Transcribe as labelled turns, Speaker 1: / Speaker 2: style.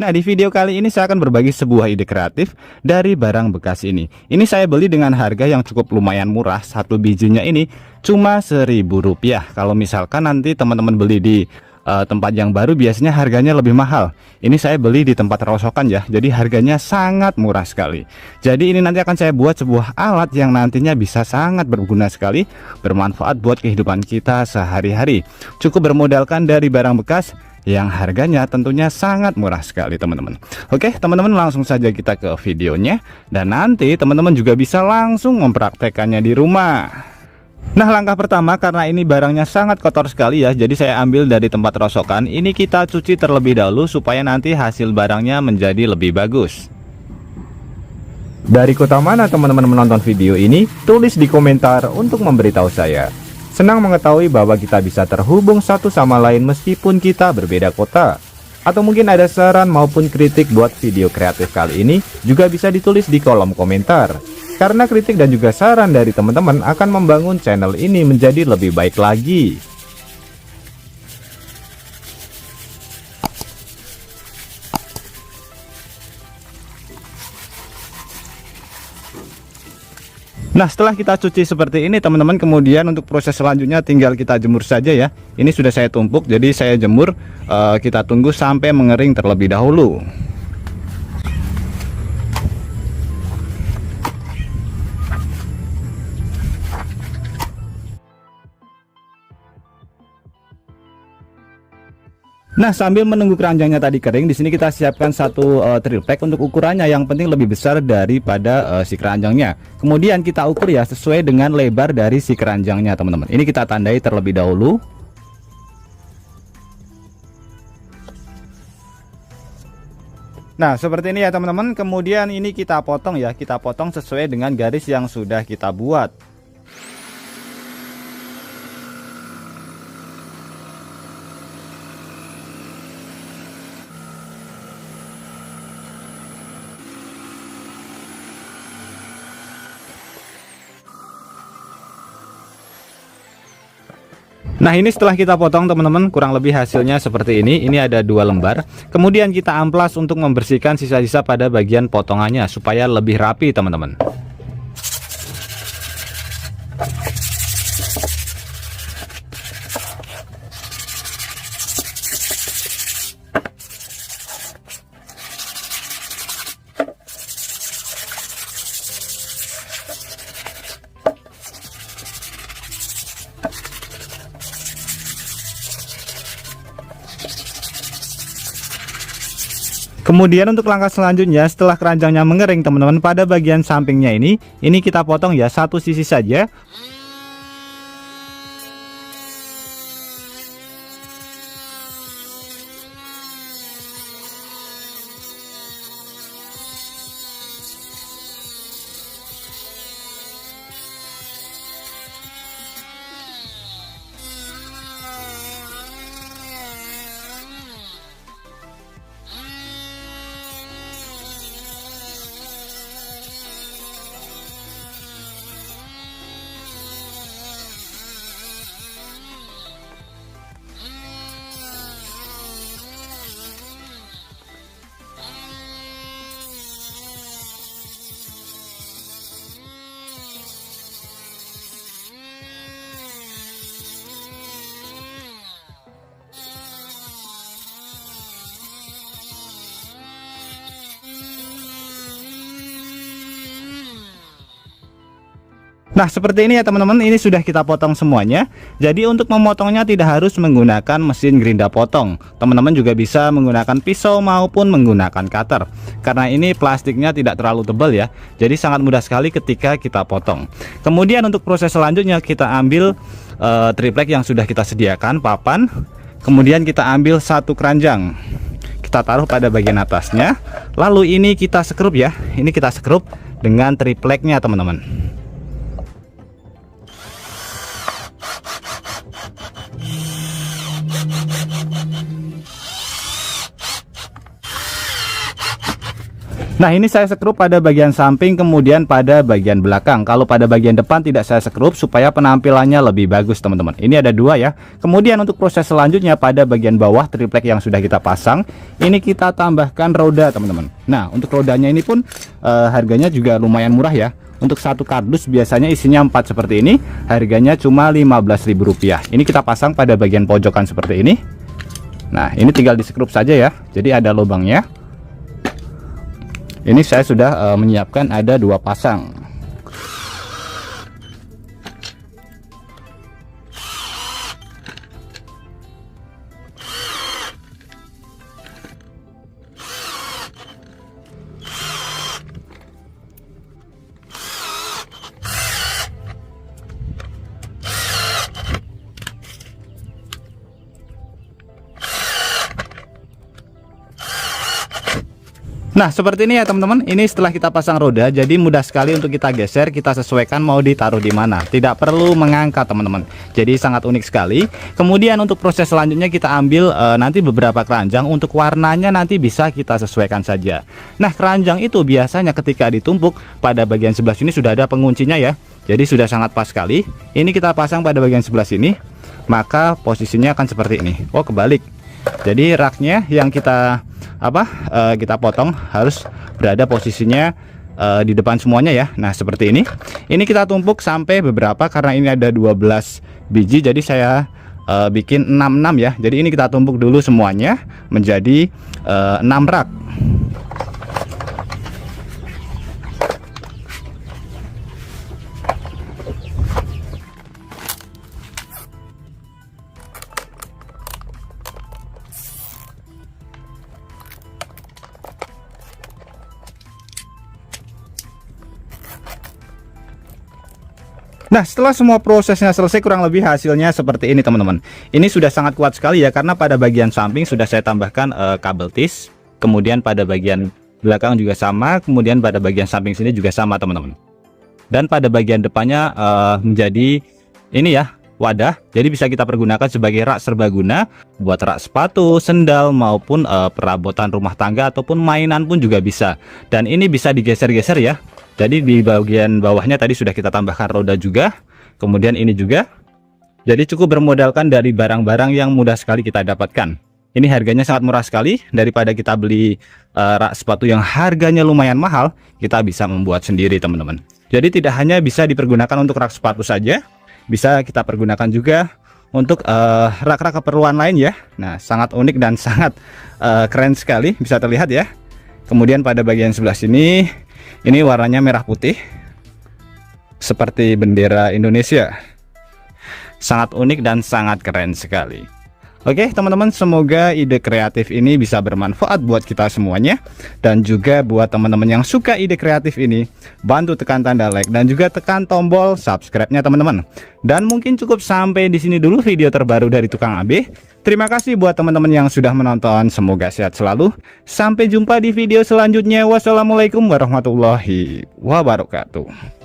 Speaker 1: Nah, di video kali ini saya akan berbagi sebuah ide kreatif dari barang bekas ini. Ini saya beli dengan harga yang cukup lumayan murah. Satu bijinya ini cuma Rp1.000. Kalau misalkan nanti teman-teman beli di tempat yang baru, biasanya harganya lebih mahal. Ini saya beli di tempat rosokan ya, jadi harganya sangat murah sekali. Jadi ini nanti akan saya buat sebuah alat yang nantinya bisa sangat berguna sekali, bermanfaat buat kehidupan kita sehari-hari. Cukup bermodalkan dari barang bekas yang harganya tentunya sangat murah sekali, teman-teman. Oke, teman-teman, langsung saja kita ke videonya, dan nanti teman-teman juga bisa langsung mempraktekannya di rumah. Nah, langkah pertama, karena ini barangnya sangat kotor sekali ya, jadi saya ambil dari tempat rosokan. Ini kita cuci terlebih dahulu supaya nanti hasil barangnya menjadi lebih bagus. Dari kota mana teman-teman menonton video ini? Tulis di komentar untuk memberitahu saya. Senang mengetahui bahwa kita bisa terhubung satu sama lain meskipun kita berbeda kota. Atau mungkin ada saran maupun kritik buat video kreatif kali ini, juga bisa ditulis di kolom komentar. Karena kritik dan juga saran dari teman-teman akan membangun channel ini menjadi lebih baik lagi. Nah, setelah kita cuci seperti ini teman-teman, kemudian untuk proses selanjutnya tinggal kita jemur saja ya. Ini sudah saya tumpuk, jadi saya jemur. Kita tunggu sampai mengering terlebih dahulu. Nah, sambil menunggu keranjangnya tadi kering, di sini kita siapkan satu triplek untuk ukurannya yang penting lebih besar daripada si keranjangnya. Kemudian kita ukur ya sesuai dengan lebar dari si keranjangnya, teman-teman. Ini kita tandai terlebih dahulu. Nah, seperti ini ya, teman-teman. Kemudian ini kita potong ya, kita potong sesuai dengan garis yang sudah kita buat. Nah, ini setelah kita potong teman-teman, kurang lebih hasilnya seperti ini. Ini ada 2 lembar. Kemudian kita amplas untuk membersihkan sisa-sisa pada bagian potongannya supaya lebih rapi, teman-teman. Kemudian untuk langkah selanjutnya, setelah keranjangnya mengering teman-teman, pada bagian sampingnya ini kita potong ya satu sisi saja. Nah, seperti ini ya teman-teman, ini sudah kita potong semuanya. Jadi untuk memotongnya tidak harus menggunakan mesin gerinda potong. Teman-teman juga bisa menggunakan pisau maupun menggunakan cutter. Karena ini plastiknya tidak terlalu tebal ya. Jadi sangat mudah sekali ketika kita potong. Kemudian untuk proses selanjutnya kita ambil triplek yang sudah kita sediakan, papan. Kemudian kita ambil satu keranjang. Kita taruh pada bagian atasnya. Lalu ini kita sekrup ya. Ini kita sekrup dengan tripleknya, teman-teman. Nah, ini saya sekrup pada bagian samping, kemudian pada bagian belakang. Kalau pada bagian depan tidak saya sekrup supaya penampilannya lebih bagus, teman-teman. Ini ada dua ya. Kemudian untuk proses selanjutnya pada bagian bawah triplek yang sudah kita pasang, ini kita tambahkan roda, teman-teman. Nah, untuk rodanya ini pun harganya juga lumayan murah ya. Untuk satu kardus biasanya isinya 4 seperti ini, harganya cuma Rp15.000. Ini kita pasang pada bagian pojokan seperti ini. Nah, ini tinggal disekrup saja ya. Jadi ada lubangnya. Ini saya sudah menyiapkan ada 2 pasang. Nah, seperti ini ya teman-teman. Ini setelah kita pasang roda, jadi mudah sekali untuk kita geser, kita sesuaikan mau ditaruh di mana. Tidak perlu mengangkat, teman-teman. Jadi sangat unik sekali. Kemudian untuk proses selanjutnya kita ambil nanti beberapa keranjang. Untuk warnanya nanti bisa kita sesuaikan saja. Nah, keranjang itu biasanya ketika ditumpuk pada bagian sebelah sini sudah ada penguncinya ya. Jadi sudah sangat pas sekali. Ini kita pasang pada bagian sebelah sini, maka posisinya akan seperti ini. Oh, kebalik. Jadi raknya yang kita kita potong harus berada posisinya di depan semuanya ya. Nah, seperti ini. Ini kita tumpuk sampai beberapa, karena ini ada 12 biji, jadi saya bikin 6 ya. Jadi ini kita tumpuk dulu semuanya menjadi 6 rak. Nah, setelah semua prosesnya selesai, kurang lebih hasilnya seperti ini teman-teman. Ini sudah sangat kuat sekali ya, karena pada bagian samping sudah saya tambahkan kabel tis. Kemudian pada bagian belakang juga sama, kemudian pada bagian samping sini juga sama teman-teman. Dan pada bagian depannya menjadi ini ya, wadah. Jadi bisa kita pergunakan sebagai rak serbaguna buat rak sepatu, sendal, maupun perabotan rumah tangga ataupun mainan pun juga bisa. Dan ini bisa digeser-geser ya. Jadi di bagian bawahnya tadi sudah kita tambahkan roda juga. Kemudian ini juga. Jadi cukup bermodalkan dari barang-barang yang mudah sekali kita dapatkan. Ini harganya sangat murah sekali. Daripada kita beli rak sepatu yang harganya lumayan mahal, kita bisa membuat sendiri teman-teman. Jadi tidak hanya bisa dipergunakan untuk rak sepatu saja, bisa kita pergunakan juga untuk rak-rak keperluan lain ya. Nah, sangat unik dan sangat keren sekali, bisa terlihat ya. Kemudian pada bagian sebelah sini, ini warnanya merah putih seperti bendera Indonesia. Sangat unik dan sangat keren sekali. Oke teman-teman, semoga ide kreatif ini bisa bermanfaat buat kita semuanya. Dan juga buat teman-teman yang suka ide kreatif ini, bantu tekan tanda like dan juga tekan tombol subscribe-nya teman-teman. Dan mungkin cukup sampai di sini dulu video terbaru dari Tukang AB. Terima kasih buat teman-teman yang sudah menonton. Semoga sehat selalu. Sampai jumpa di video selanjutnya. Wassalamualaikum warahmatullahi wabarakatuh.